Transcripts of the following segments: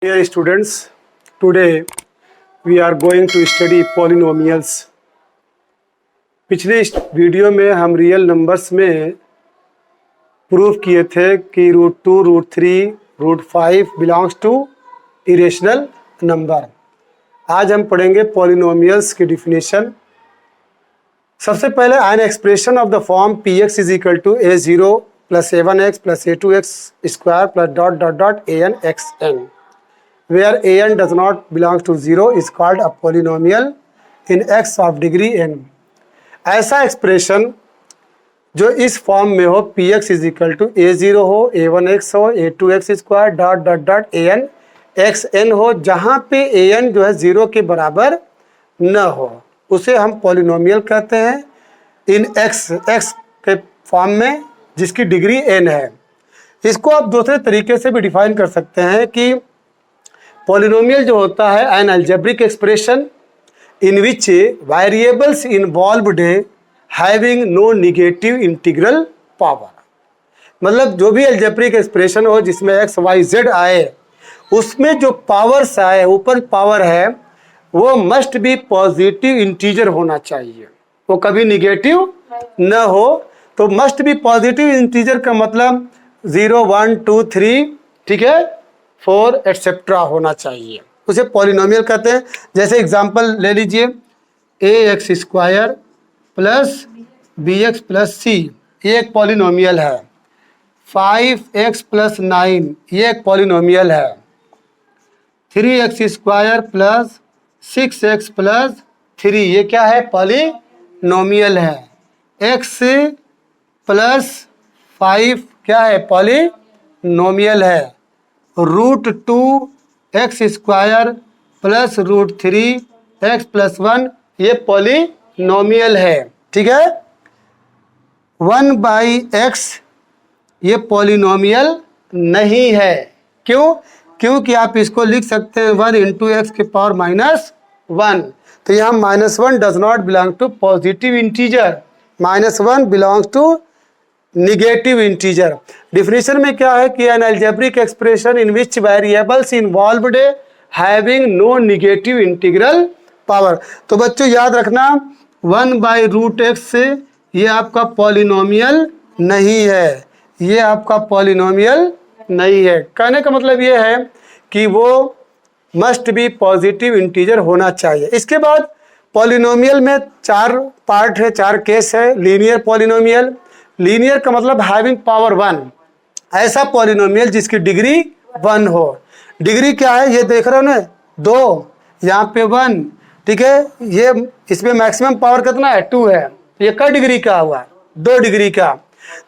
Dear students, today we are going to study polynomials. पिछले video में हम real numbers में प्रूफ किए थे कि √2, √3, √5 बिलोंग्स टू इरेशनल नंबर। आज हम पढ़ेंगे पॉलिनोमियल्स की डिफिनेशन। सबसे पहले an expression of the form px is equal to a0 plus a1x plus a2x square plus dot dot dot an xn where an does not belong to 0 is called a polynomial in x of degree n। ऐसा expression जो इस form में हो px is equal to a0 हो, a1x हो, a2x square dot dot dot an xn हो, जहाँ पे an जो है 0 के बराबर न हो, उसे हम पॉलिनोमियल कहते हैं इन x के फॉर्म में जिसकी डिग्री n है। इसको आप दूसरे तरीके से भी डिफाइन कर सकते हैं कि पॉलिनोमियल जो होता है an algebraic expression in which variables involved having no negative integral power. मतलब जो भी अलजेब्रिक एक्सप्रेशन हो जिसमें एक्स वाई जेड आए, उसमें जो पावर्स आए, ऊपर पावर है, वो मस्ट बी पॉजिटिव इंटीजर होना चाहिए, वो कभी निगेटिव न हो। तो मस्ट बी पॉजिटिव इंटीजर का मतलब 0, 1, 2, 3, ठीक है, 4 एटसेट्रा होना चाहिए, उसे पॉलिनोमियल कहते हैं। जैसे एग्जांपल ले लीजिए, ax square plus bx plus c, ये एक पॉलिनोमियल है। 5x प्लस 9, ये एक पॉलिनोमियल है। 3x square plus 6x plus 3, ये क्या है? पॉलिनोमियल है। x प्लस 5 क्या है? पॉलिनोमियल है। √2x square plus √3x plus 1, ये पॉलिनोमियल है, ठीक है। 1/x ये पॉलिनोमियल नहीं है। क्यों? क्योंकि आप इसको लिख सकते हैं 1 इंटू एक्स के पावर -1। तो यहाँ -1 does not belong to positive integer, -1 belongs to negative integer. Definition में क्या है कि an algebraic expression in which variables involved having no negative integral power. तो बच्चों याद रखना, 1/√x से ये आपका पॉलिनोमियल नहीं है, ये आपका पॉलिनोमियल नहीं है। कहने का मतलब ये है कि वो मस्ट बी पॉजिटिव इंटीजर होना चाहिए। इसके बाद पॉलिनोमियल में 4 पार्ट है, 4 केस है। लीनियर पॉलिनोमियल, लीनियर का मतलब हैविंग पावर 1, ऐसा पॉलिनोमियल जिसकी डिग्री 1 हो। डिग्री क्या है? ये देख रहे हो ना, 2, यहाँ पे 1, ठीक है। ये इसमें मैक्सिमम पावर कितना है? 2 है। ये क्या डिग्री का हुआ? 2 डिग्री का।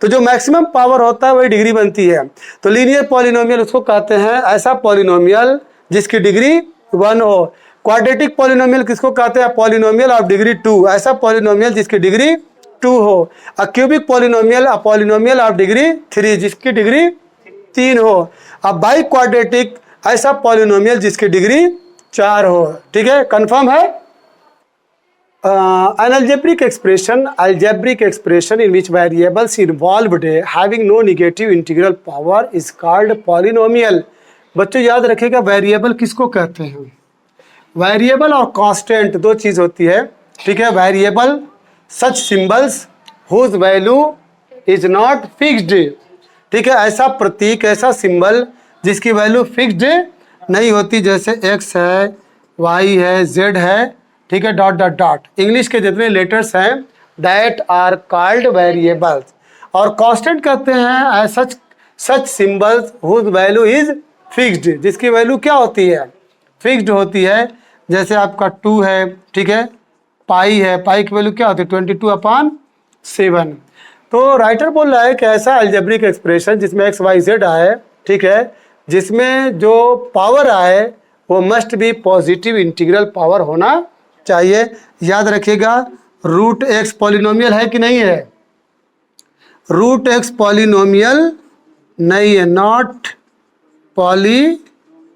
तो जो मैक्सिमम पावर होता है वही डिग्री बनती है। तो लीनियर पॉलिनोमियल उसको कहते हैं ऐसा पॉलिनोमियल जिसकी डिग्री 1 हो। क्वाड्रेटिक पॉलिनोमियल किसको कहते हैं? पॉलिनोमियल ऑफ डिग्री 2, ऐसा पॉलिनोमियल जिसकी डिग्री 2 हो। A cubic polynomial, a polynomial of degree 3, जिसकी डिग्री 3 हो। अब बाई क्वाड्रेटिक, ऐसा पॉलिनोमियल जिसकी डिग्री 4 हो, ठीक है। कंफर्म है? An algebraic expression in which variables involved having no negative integral power is called polynomial। बच्चों याद रखिएगा, वेरिएबल किसको कहते हैं? वेरिएबल और कांस्टेंट 2 चीज होती है, ठीक है। Variable such symbols whose value is not fixed, ठीक है। ऐसा प्रतीक, ऐसा सिंबल जिसकी वैल्यू फिक्स्ड नहीं होती, जैसे x है, y है, z है, ठीक है, डॉट डॉट डॉट। इंग्लिश के जितने लेटर्स हैं दैट आर कॉल्ड वेरिएबल्स। और कांस्टेंट कहते हैं such symbols whose value is fixed, जिसकी वैल्यू क्या होती है? फिक्स्ड होती है। जैसे आपका 2 है, ठीक है, पाई है, पाई की वैल्यू क्या होती है? 22/7। तो राइटर बोल रहा है कि ऐसा अलजेब्रिक एक्सप्रेशन जिसमें x, y, z आए, ठीक है, जिसमें जो पावर आए वो must be positive integral power होना चाहिए। याद रखिएगा, √x पॉलिनोमियल है कि नहीं है? √x पॉलिनोमियल नहीं है, नॉट पॉलिनोमियल।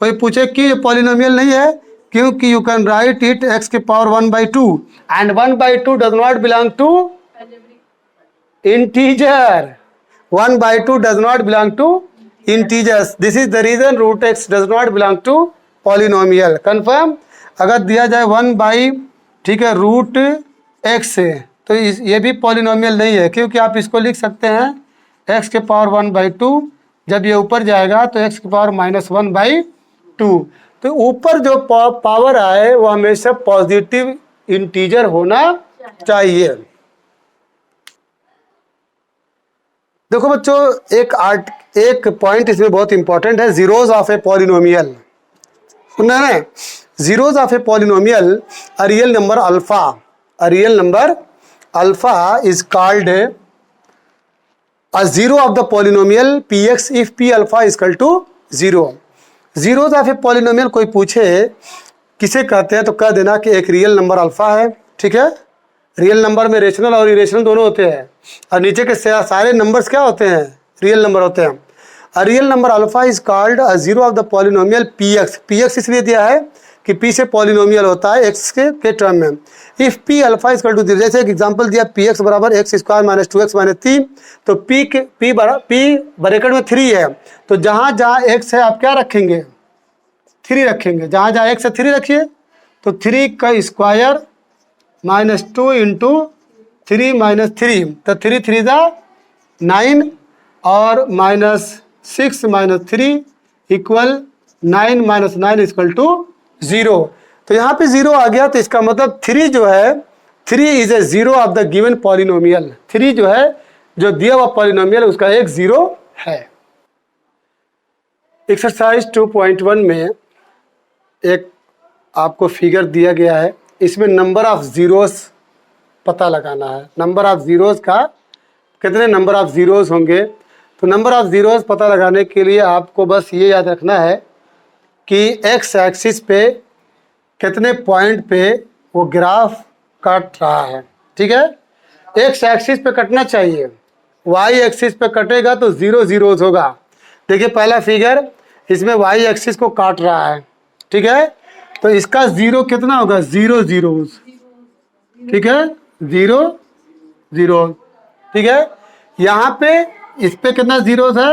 कोई पूछे कि पॉलिनोमियल नहीं है, क्योंकि you can write it x के power 1/2 and 1/2 does not belong to integer. 1/2 does not belong to integers, this is the reason root x does not belong to polynomial. Confirm. अगर दिया जाए 1 ठीक है रूट एक्स से, तो ये भी पॉलिनोमियल नहीं है, क्योंकि आप इसको लिख सकते हैं एक्स के पावर 1/2, जब ये ऊपर जाएगा तो एक्स की पावर -1/2। तो ऊपर जो पावर आए वो हमेशा पॉजिटिव इंटीजर होना चाहिए। देखो बच्चों, एक पॉइंट इसमें बहुत इंपॉर्टेंट है, जीरोज ऑफ ए पॉलिनोमियल। सुनना है, zeros of a polynomial, a real number alpha, a real number alpha is called a zero of the polynomial px if p alpha is equal to 0। Zeros of a polynomial कोई पूछे किसे कहते हैं तो कह देना कि एक रियल नंबर अल्फा है। ठीक है, रियल नंबर में रेशनल और इरेशनल दोनों होते हैं, और नीचे के सारे नंबर्स क्या होते हैं, रियल नंबर होते हैं। A real number alpha is called a zero of the polynomial P x. P x इसलिए दिया है कि पी से पॉलिनोमियल होता है एक्स के टर्म में। If p alpha is equal to 0, जैसे एक एग्जांपल दिया पी एक्स बराबर x square minus 2x minus 3, तो पी ब्रैकेट में 3 है, तो जहाँ जहाँ एक्स है आप क्या रखेंगे, 3 रखेंगे। जहाँ जहाँ एक्स है 3 रखिए, तो 3 का स्क्वायर -2 इंटू 3 माइनस 3, तो 3 3 ज़ा 9 और -6 minus 3 equal 9 minus 9 equal to 0। तो यहाँ पे 0 आ गया, तो इसका मतलब 3 जो है, 3 is a zero of the given polynomial. 3 जो है, जो दिया हुआ पॉलिनोमियल उसका एक 0 है। एक्सरसाइज 2.1 में एक आपको फिगर दिया गया है, इसमें नंबर ऑफ जीरोस पता लगाना है। नंबर ऑफ जीरोस का कितने नंबर ऑफ जीरोस होंगे, तो नंबर ऑफ जीरोस पता लगाने के लिए आपको बस ये याद रखना है कि एक्स एक्सिस पे कितने पॉइंट पे वो ग्राफ काट रहा है। ठीक है, एक्स एक्सिस पे कटना चाहिए, वाई एक्सिस पे कटेगा तो 0 जीरोस होगा। देखिए पहला फिगर, इसमें वाई एक्सिस को काट रहा है। ठीक है, तो इसका 0 कितना होगा, 0 जीरोस। ठीक है, 0 जीरो। ठीक है, यहाँ पे इस पे कितना जीरोस है,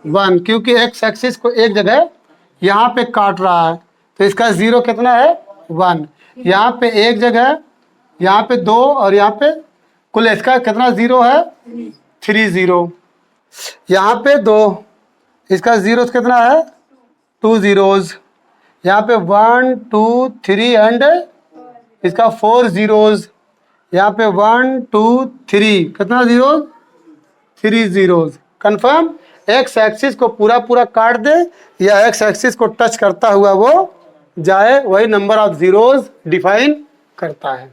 1, क्योंकि एक्स एक्सिस को एक जगह यहाँ पे काट रहा है, तो इसका 0 कितना है, 1। यहाँ पे एक जगह, यहाँ पे 2 और यहाँ पे कुल इसका कितना 0 है, 3 0। यहाँ पे 2, इसका 0 कितना है, 2 जीरोस। यहाँ पे 1 2 3 एंड इसका 4 जीरोस। यहाँ पे 1 2 3 कितना zeros, 3 zeros. Confirm. X axis को पूरा काट दे या एक्स एक्सिस को टच करता हुआ वो जाए, वही नंबर ऑफ जीरोस डिफाइन करता है।